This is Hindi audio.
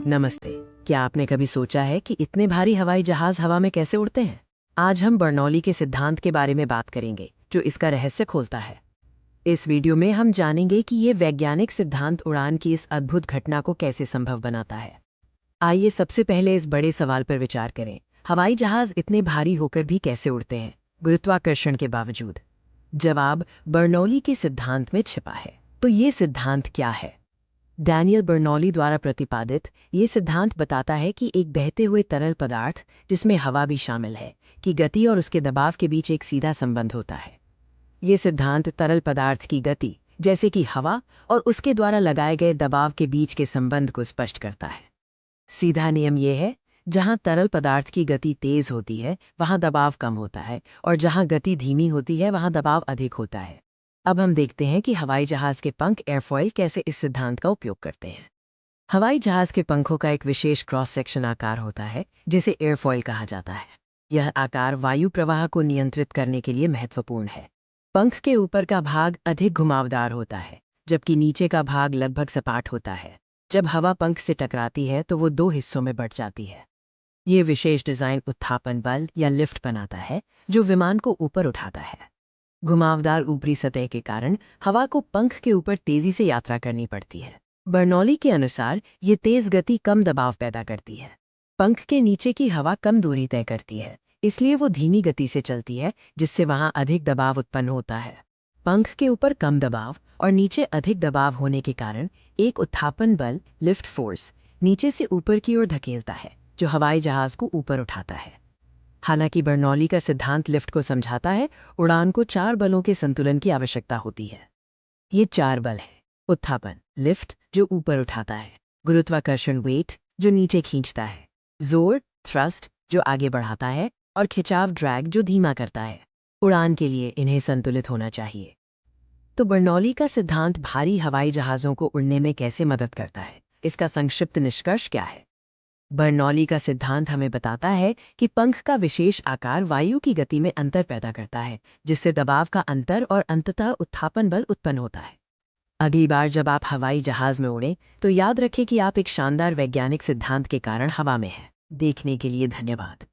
नमस्ते। क्या आपने कभी सोचा है कि इतने भारी हवाई जहाज हवा में कैसे उड़ते हैं? आज हम बर्नौली के सिद्धांत के बारे में बात करेंगे, जो इसका रहस्य खोलता है। इस वीडियो में हम जानेंगे कि ये वैज्ञानिक सिद्धांत उड़ान की इस अद्भुत घटना को कैसे संभव बनाता है। आइए सबसे पहले इस बड़े सवाल पर विचार करें। हवाई जहाज इतने भारी होकर भी कैसे उड़ते हैं, गुरुत्वाकर्षण के बावजूद? जवाब बर्नौली के सिद्धांत में छिपा है। तो ये सिद्धांत क्या है? डैनियल बर्नौली द्वारा प्रतिपादित ये सिद्धांत बताता है कि एक बहते हुए तरल पदार्थ, जिसमें हवा भी शामिल है, की गति और उसके दबाव के बीच एक सीधा संबंध होता है। ये सिद्धांत तरल पदार्थ की गति, जैसे कि हवा, और उसके द्वारा लगाए गए दबाव के बीच के संबंध को स्पष्ट करता है। सीधा नियम यह है, जहां तरल पदार्थ की गति तेज होती है वहां दबाव कम होता है, और जहां गति धीमी होती है वहां दबाव अधिक होता है। अब हम देखते हैं कि हवाई जहाज के पंख एयरफॉइल कैसे इस सिद्धांत का उपयोग करते हैं। हवाई जहाज के पंखों का एक विशेष क्रॉस सेक्शन आकार होता है, जिसे एयरफॉइल कहा जाता है। यह आकार वायु प्रवाह को नियंत्रित करने के लिए महत्वपूर्ण है। पंख के ऊपर का भाग अधिक घुमावदार होता है, जबकि नीचे का भाग लगभग सपाट होता है। जब हवा पंख से टकराती है तो वो दो हिस्सों में बंट जाती है। ये विशेष डिजाइन उत्थापन बल या लिफ्ट बनाता है, जो विमान को ऊपर उठाता है। घुमावदार ऊपरी सतह के कारण हवा को पंख के ऊपर तेजी से यात्रा करनी पड़ती है। बर्नौली के अनुसार ये तेज गति कम दबाव पैदा करती है। पंख के नीचे की हवा कम दूरी तय करती है, इसलिए वो धीमी गति से चलती है, जिससे वहां अधिक दबाव उत्पन्न होता है। पंख के ऊपर कम दबाव और नीचे अधिक दबाव होने के कारण एक उत्थापन बल, लिफ्ट फोर्स, नीचे से ऊपर की ओर धकेलता है, जो हवाई जहाज को ऊपर उठाता है। हालांकि बर्नौली का सिद्धांत लिफ्ट को समझाता है, उड़ान को चार बलों के संतुलन की आवश्यकता होती है। ये चार बल हैं: उत्थापन, लिफ्ट, जो ऊपर उठाता है; गुरुत्वाकर्षण, वेट, जो नीचे खींचता है; जोर, थ्रस्ट, जो आगे बढ़ाता है; और खिंचाव, ड्रैग, जो धीमा करता है। उड़ान के लिए इन्हें संतुलित होना चाहिए। तो बर्नौली का सिद्धांत भारी हवाई जहाज़ों को उड़ने में कैसे मदद करता है? इसका संक्षिप्त निष्कर्ष क्या है? बर्नौली का सिद्धांत हमें बताता है कि पंख का विशेष आकार वायु की गति में अंतर पैदा करता है, जिससे दबाव का अंतर और अंततः उत्थापन बल उत्पन्न होता है। अगली बार जब आप हवाई जहाज में उड़ें, तो याद रखें कि आप एक शानदार वैज्ञानिक सिद्धांत के कारण हवा में हैं। देखने के लिए धन्यवाद।